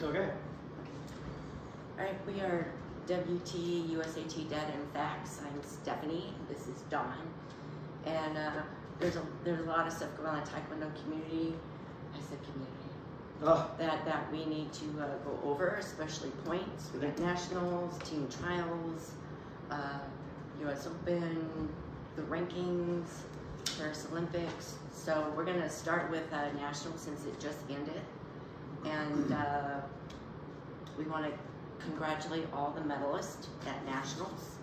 Okay. All right, we are WT USAT Data and Facts. I'm Stephanie. This is Dawn, and there's a lot of stuff going on in the Taekwondo community. I said community. Oh. That we need to go over, especially points. We got nationals, team trials, US Open, the rankings, Paris Olympics. So we're going to start with nationals since it just ended, and we want to congratulate all the medalists at nationals.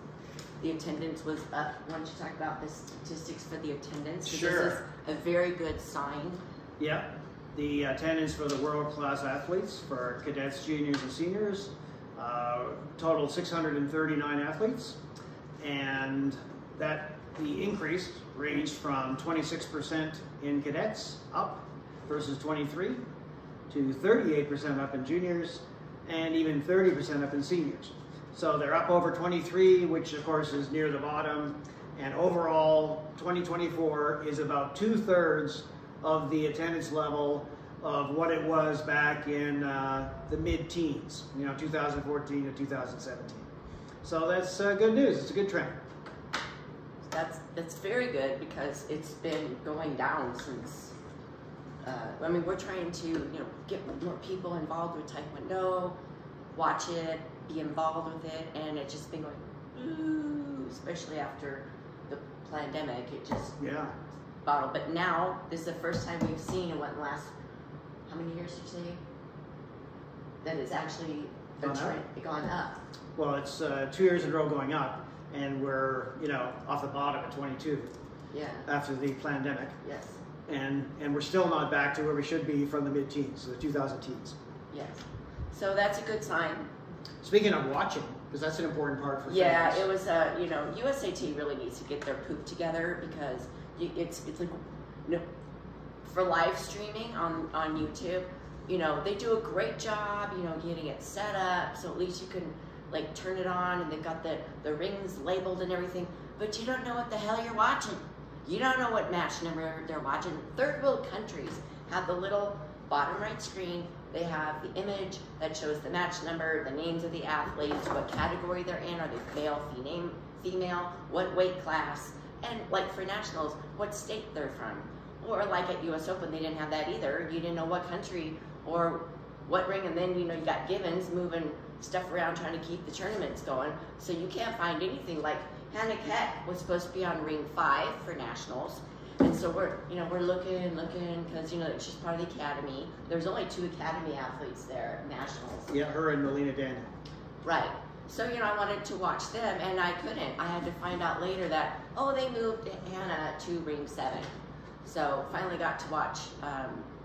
The attendance was up. Why don't you talk about the statistics for the attendance? Sure. This is a very good sign. Yeah. The attendance for the world-class athletes for cadets, juniors, and seniors totaled 639 athletes, and that the increase ranged from 26% in cadets up versus 23 to 38% up in juniors, and even 30% up in seniors. So they're up over 23, which of course is near the bottom, and overall 2024 is about 2/3 of the attendance level of what it was back in the mid-teens, 2014 to 2017. So that's good news. It's a good trend. That's very good, because it's been going down since. I mean, we're trying to get more people involved with Taekwondo, watch it, be involved with it, and it's just been going, ooh, especially after the pandemic. It just bottled. But now this is the first time we've seen in what, last, how many years did you say, that it's actually gone up? Well, it's 2 years in a row going up, and we're off the bottom at 22. Yeah. After the pandemic. Yes. And we're still not back to where we should be from the mid-teens, the 2000 teens. Yes. So that's a good sign. Speaking of watching, because that's an important part for yeah, fans. it was USAT really needs to get their poop together, because it's like for live streaming on YouTube, they do a great job, getting it set up so at least you can like turn it on, and they've got the rings labeled and everything, but you don't know what the hell you're watching. You don't know what match number they're watching. Third world countries have the little bottom right screen. They have the image that shows the match number, the names of the athletes, what category they're in, are they male, female, what weight class, and like for nationals, what state they're from. Or like at US Open, they didn't have that either. You didn't know what country or what ring, and then you got givens moving stuff around trying to keep the tournaments going. So you can't find anything. Like Hannah Keck was supposed to be on ring 5 for nationals. And so we're looking, because she's part of the academy. There's only 2 academy athletes there at nationals. Yeah, her and Melina Daniel. Right. So I wanted to watch them, and I couldn't. I had to find out later that they moved Hannah to ring 7. So finally got to watch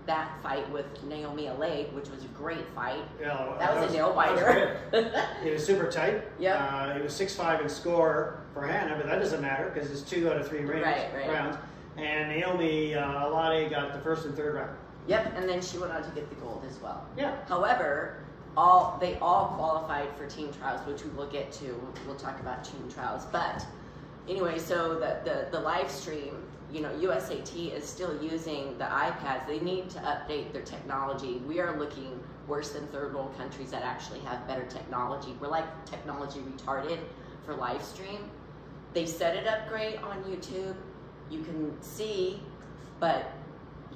that fight with Naomi Alade, which was a great fight. Yeah, that was a nail biter. It was super tight. Yeah. It was 6-5 in score for Hannah, but that doesn't matter because it's 2 out of 3 rounds. And Naomi Alade got the 1st and 3rd round. Yep, and then she went on to get the gold as well. Yeah. However, they all qualified for team trials, which we will get to. We'll talk about team trials. But anyway, so the live stream, USAT is still using the iPads. They need to update their technology. We are looking worse than third world countries that actually have better technology. We're like technology retarded for live stream. They set it up great on YouTube. You can see, but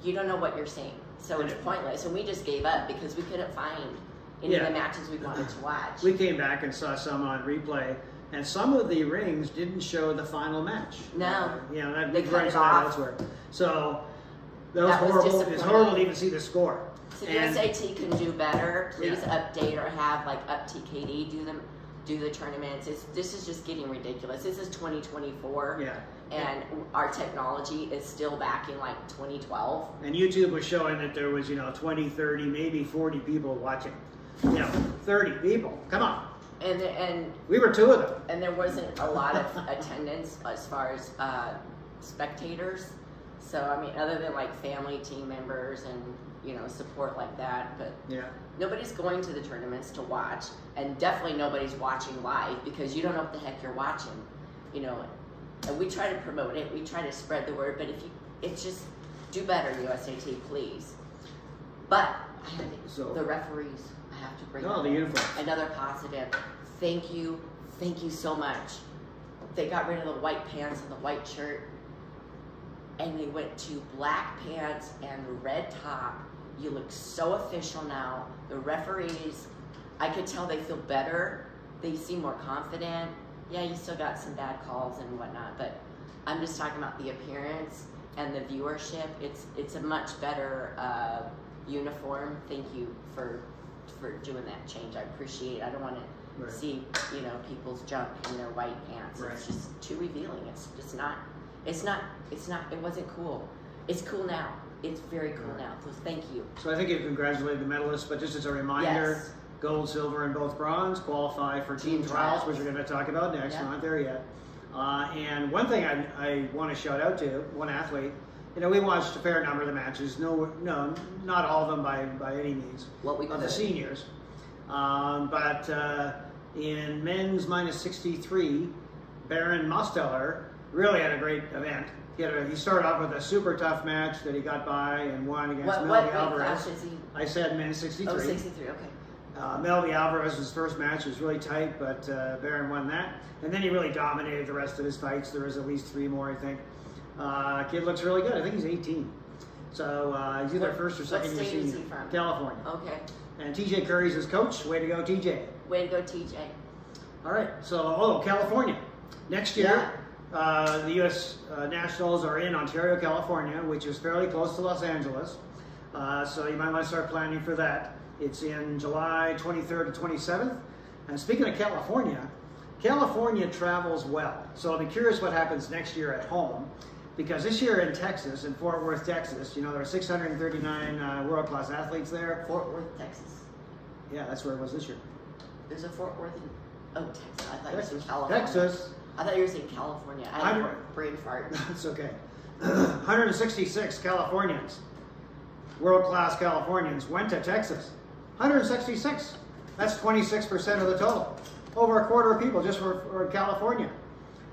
you don't know what you're seeing. So it's pointless. And we just gave up because we couldn't find any of the matches we wanted to watch. We came back and saw some on replay, and some of the rings didn't show the final match. No. That they cut it off elsewhere. So that was horrible. It's horrible to even see the score. So USAT can do better. Please update or have like up TKD do the tournaments. This is just getting ridiculous. This is 2024. Yeah. And our technology is still back in like 2012. And YouTube was showing that there was 20, 30, maybe 40 people watching. 30 people. Come on. And we were 2 of them. And there wasn't a lot of attendance as far as spectators. So I mean, other than like family, team members, and support like that, but nobody's going to the tournaments to watch, and definitely nobody's watching live because you don't know what the heck you're watching, And we try to promote it, we try to spread the word, but it's just do better, USAT, please. But The referees, I have to bring up the uniforms. Another positive. Thank you so much. They got rid of the white pants and the white shirt, and they went to black pants and red top. You look so official now. The referees, I could tell they feel better. They seem more confident. Yeah, you still got some bad calls and whatnot, but I'm just talking about the appearance and the viewership. It's a much better uniform. Thank you for doing that change. I appreciate it. I don't want to see people's junk in their white pants. Right. It's just too revealing. It's just not. It wasn't cool. It's cool now. It's very cool now. So thank you. So I think you congratulate the medalists, but just as a reminder, gold, silver, and both bronze qualify for team trials, which we're going to talk about next. We're not there yet. And one thing I want to shout out to one athlete. We watched a fair number of the matches. No, not all of them by any means. Of the seniors, but in men's minus 63, Baron Mosteller really had a great event. He started off with a super tough match that he got by and won against Melby Alvarez. I said men's 63. Oh, 63, okay. Melby Alvarez's first match was really tight, but Baron won that. And then he really dominated the rest of his fights. There was at least 3 more, I think. Kid looks really good. I think he's 18. So he's either first or second year senior. What state is he from? California. Okay. And TJ Curry's his coach. Way to go, TJ. Way to go, TJ. All right. So, California. Next year, the U.S. Nationals are in Ontario, California, which is fairly close to Los Angeles. So you might want to start planning for that. It's in July 23rd to 27th. And speaking of California, California travels well. So I'll be curious what happens next year at home. Because this year in Texas, in Fort Worth, Texas, there are 639 world-class athletes there. Fort Worth, Texas. Yeah, that's where it was this year. There's a Fort Worth in, Texas. I thought you were saying California. Texas. I thought you were saying California. I had a brain fart. It's okay. 166 Californians, world-class Californians, went to Texas. 166. That's 26% of the total. Over a quarter of people just for California.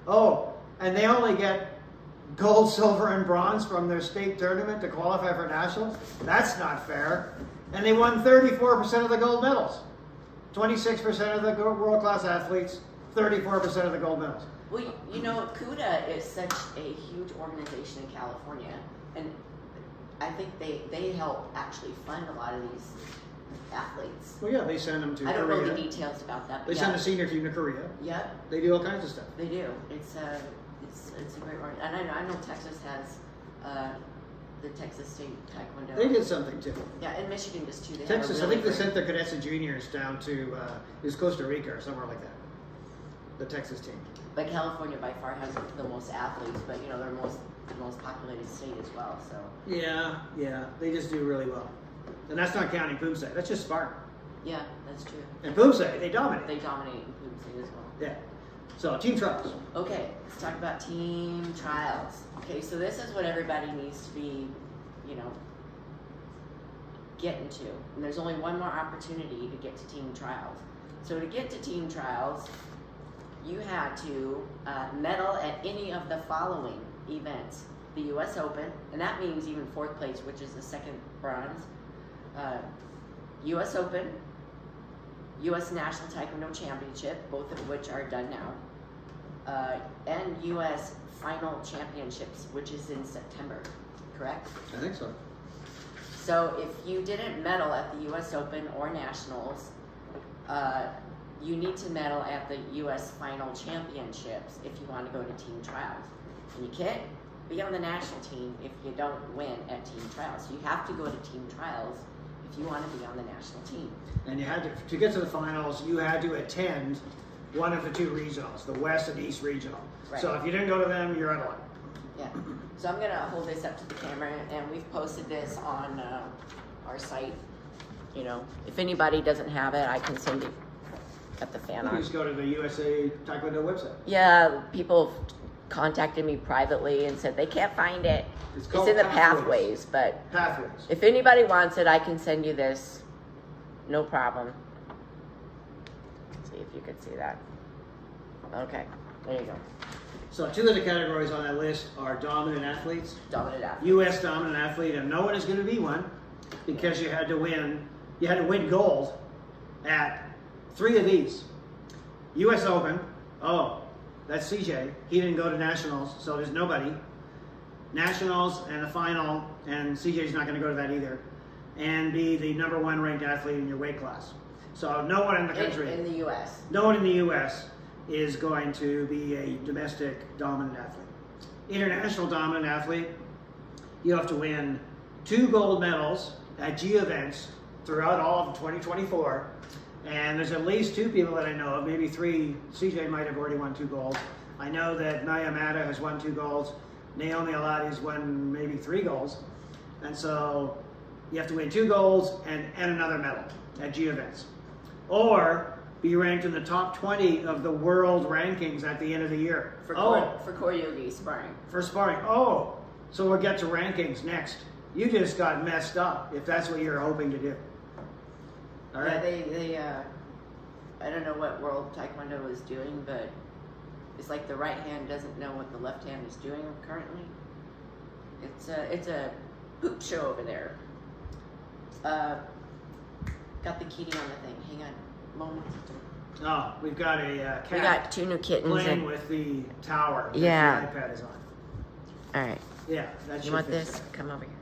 Oh, and they only get gold, silver, and bronze from their state tournament to qualify for nationals? That's not fair. And they won 34% of the gold medals. 26% of the world-class athletes, 34% of the gold medals. Well, CUDA is such a huge organization in California, and I think they help actually fund a lot of these athletes. Well, yeah, they send them to Korea. I don't know the details about that. They send a senior team to Korea. Yep. They do all kinds of stuff. They do. It's a great one. And I know Texas has the Texas State Taekwondo. They did something too. Yeah, and Michigan does too. Texas, I think they sent their cadets and juniors down to Costa Rica or somewhere like that. The Texas team. But California by far has the most athletes, but they're the most populated state as well. So. Yeah, they just do really well, and that's not counting Poomsae. That's just Spartan. Yeah, that's true. And Poomsae, they dominate. They dominate in Poomsae as well. Yeah. So team trials. Okay, let's talk about team trials. Okay, so this is what everybody needs to be, getting to. And there's only one more opportunity to get to team trials. So to get to team trials, you had to medal at any of the following events. The U.S. Open, and that means even 4th place, which is the second bronze. U.S. Open, U.S. National Taekwondo Championship, both of which are done now, and U.S. Final Championships, which is in September, correct? I think so. So if you didn't medal at the U.S. Open or Nationals, you need to medal at the U.S. Final Championships if you want to go to team trials. And you can't be on the national team if you don't win at team trials. So you have to go to team trials if you want to be on the national team. And you had to get to the finals, you had to attend one of the 2 regionals, the West and East Regional. Right. So if you didn't go to them, you're out of luck. Yeah. So I'm going to hold this up to the camera, and we've posted this on our site. If anybody doesn't have it, I can send it at the fan on. You just go to the USA Taekwondo website. Yeah, people contacted me privately and said they can't find it. It's in the pathways, but if anybody wants it, I can send you this. No problem. Let's see if you can see that. Okay, there you go. So 2 of the categories on that list are dominant athletes. Dominant athletes. U.S. dominant athlete, and no one is going to be one. because you had to win gold at 3 of these. US Open, oh, that's CJ. He didn't go to Nationals, so there's nobody. Nationals and the final, and CJ's not going to go to that either. And be the #1 ranked athlete in your weight class. So no one in the country, in the U.S. no one in the U.S. is going to be a domestic dominant athlete. International dominant athlete, you have to win 2 gold medals at G events throughout all of 2024. And there's at least 2 people that I know of, maybe 3. CJ might have already won 2 golds. I know that Naya Mata has won 2 golds. Naomi Aladi's won maybe 3 golds. And so you have to win 2 golds and another medal at G events. Or be ranked in the top 20 of the world rankings at the end of the year. For core yogi sparring. For sparring. Oh, so we'll get to rankings next. You just got messed up if that's what you're hoping to do. All right. Yeah, I don't know what World Taekwondo is doing, but it's like the right hand doesn't know what the left hand is doing currently. It's a poop show over there. Got the kitty on the thing. Hang on. Moment. Oh, we've got a cat. We got 2 new kittens. Playing with the tower. Yeah. The iPad is on. All right. Yeah, that's. You want this? Come over here.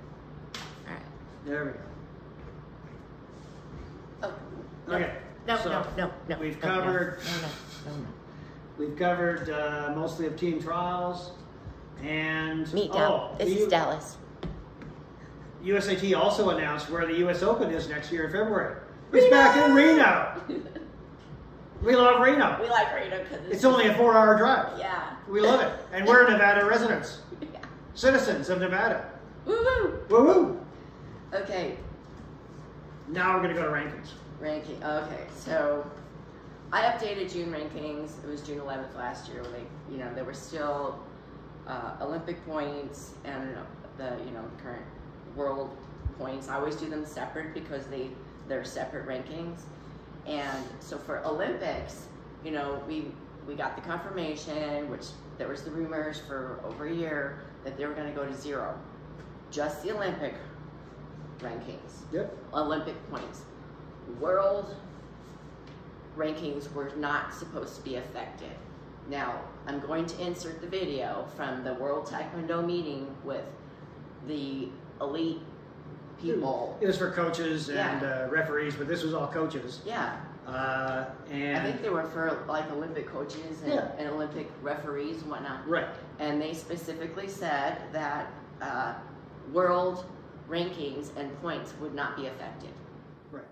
All right. There we go. Oh. No. Okay. No. We've covered. No. We've covered mostly of team trials, and Meet down. This is Dallas. USAT also announced where the US Open is next year in February. It's back in Reno. We love Reno. We like Reno because it's only a 4-hour drive. Yeah. We love it, and we're Nevada residents, citizens of Nevada. Woo woo. Woo woo. Okay. Now we're gonna go to rankings. Ranking. Okay, so I updated June rankings. It was June 11th last year when there were still Olympic points and the current world points. I always do them separate because they're separate rankings. And so for Olympics, we got the confirmation, which there was the rumors for over a year that they were going to go to 0, just the Olympic rankings. Yep. Olympic points. World rankings were not supposed to be affected. Now, I'm going to insert the video from the World Taekwondo meeting with the elite people. It was for coaches and referees, but this was all coaches. Yeah. And I think they were for like Olympic coaches and Olympic referees and whatnot. Right. And they specifically said that world rankings and points would not be affected. Right.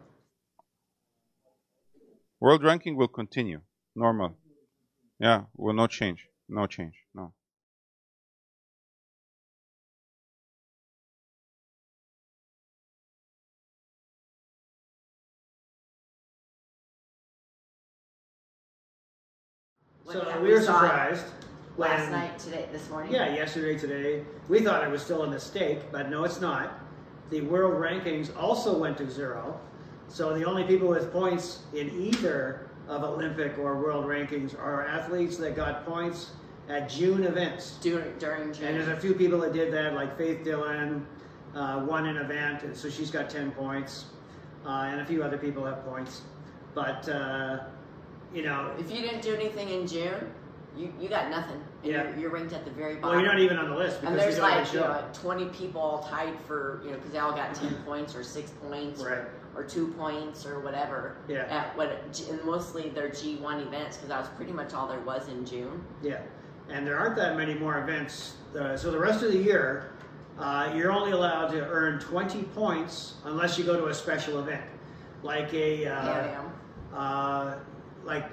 World ranking will continue, normal. Yeah, will not change. No change, no. So we were surprised. Last night, today, this morning? Yeah, yesterday, today. We thought it was still a mistake, but no, it's not. The world rankings also went to 0. So the only people with points in either of Olympic or world rankings are athletes that got points at June events. During June. And there's a few people that did that, like Faith Dillon won an event, and so she's got 10 points. And a few other people have points. But, if you didn't do anything in June, you got nothing. And you're ranked at the very bottom. Well, you're not even on the list because and there's we don't like show. 20 people all tied for because they all got 10 points or 6 points or 2 points or whatever. Yeah. And mostly they're G1 events because that was pretty much all there was in June. Yeah, and there aren't that many more events. So the rest of the year, you're only allowed to earn 20 points unless you go to a special event, like like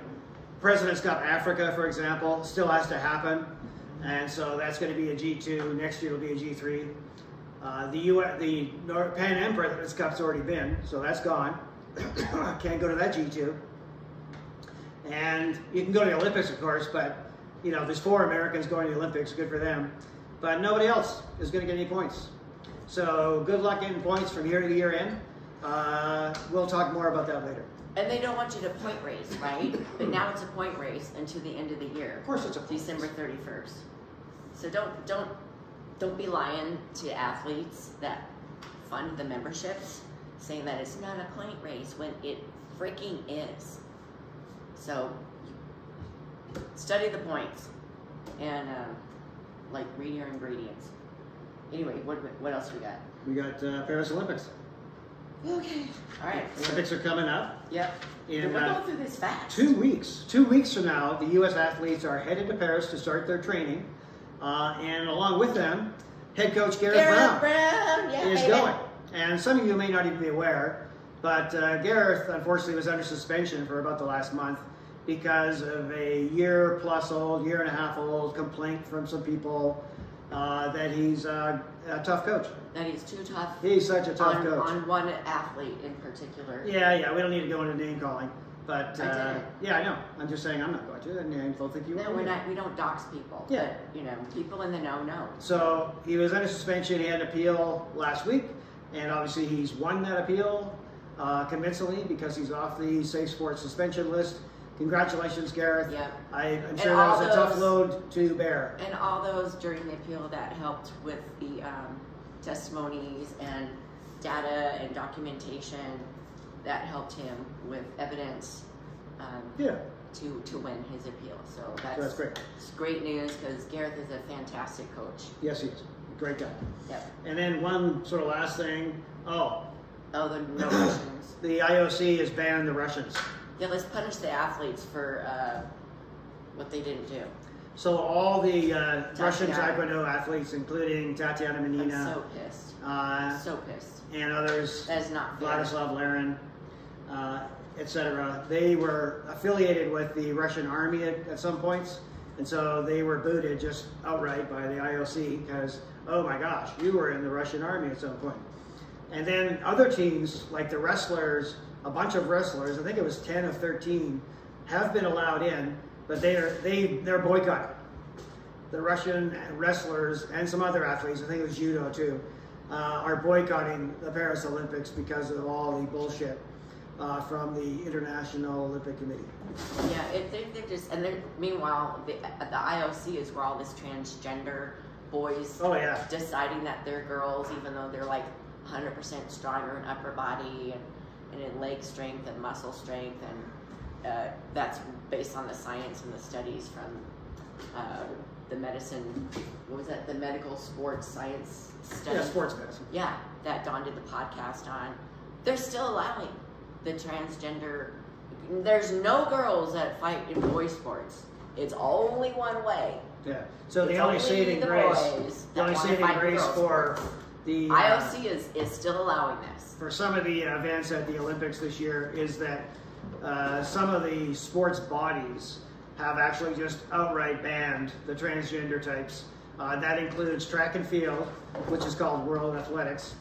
President's Cup Africa, for example, still has to happen, and so that's going to be a G2. Next year it'll be a G3. The Pan Am President's Cup's already been, so that's gone. Can't go to that G2. And you can go to the Olympics, of course, but there's 4 Americans going to the Olympics. Good for them, but nobody else is going to get any points. So good luck getting points from year to year end. We'll talk more about that later. And they don't want you to point race, right? But now it's a point race until the end of the year. Of course, it's a point December 31st. So don't be lying to athletes that fund the memberships saying that it's not a point race when it freaking is. So study the points and like read your ingredients. Anyway, what else we got? We got Paris Olympics. Okay. All right. Olympics are coming up. Yep. In we're going through this fast. 2 weeks. 2 weeks from now, the U.S. athletes are headed to Paris to start their training. And along with them, head coach Gareth Brown is going. And some of you may not even be aware, but Gareth, unfortunately, was under suspension for about the last month because of a year-plus-old, year-and-a-half-old complaint from some people that he's a tough coach. That he's too tough. He's such a tough coach. On one athlete in particular. Yeah, we don't need to go into name calling. But I did it. yeah, I know. I'm just saying I'm not going to, and I don't think you No, will. we don't dox people. Yeah. But, you know, people in the know. So he was under suspension. He had an appeal last week, and obviously he's won that appeal convincingly because he's off the Safe Sports suspension list. Congratulations, Gareth. Yep. I'm sure that was a tough load to bear. And all those during the appeal that helped with the testimonies and data and documentation that helped him with evidence to win his appeal. So that's great. It's great news because Gareth is a fantastic coach. Yes, he is. Great guy. Yep. And then one sort of last thing. The no Russians. The IOC has banned the Russians. Yeah, let's punish the athletes for what they didn't do. So all the Russian Taekwondo athletes, including Tatiana Menina, I'm so pissed. So pissed. And others, that is not fair. Vladislav Larin, etc. They were affiliated with the Russian army at some points, and so they were booted just outright by the IOC because, oh my gosh, you were in the Russian army at some point. And then other teams, like the wrestlers, a bunch of wrestlers, I think it was 10 of 13, have been allowed in, but they're boycotting. The Russian wrestlers and some other athletes, I think it was judo too, are boycotting the Paris Olympics because of all the bullshit from the International Olympic Committee. Yeah, they're just, and meanwhile, the IOC is where all this transgender boys deciding that they're girls, even though they're like 100% stronger in upper body and in leg strength and muscle strength, and that's based on the science and the studies from the medicine, what was that, the medical sports science study? Yeah, sports medicine. Yeah, that Dawn did the podcast on. They're still allowing the transgender. There's no girls that fight in boys sports. It's only one way. Yeah. So the only saving grace for the IOC is still allowing this. For some of the events at the Olympics this year is that some of the sports bodies have actually just outright banned the transgender types. That includes track and field, which is called World Athletics,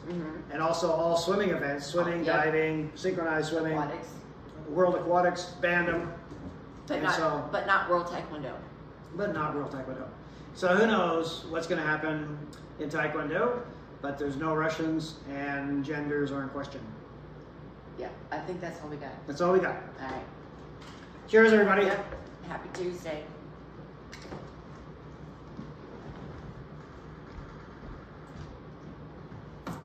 and also all swimming events, swimming, diving, synchronized swimming. Aquatics. World Aquatics banned them. But not World Taekwondo. But not World Taekwondo. So who knows what's going to happen in Taekwondo, but there's no Russians and genders are in question. Yeah, I think that's all we got. That's all we got. All right. Cheers, everybody. Yep. Happy Tuesday.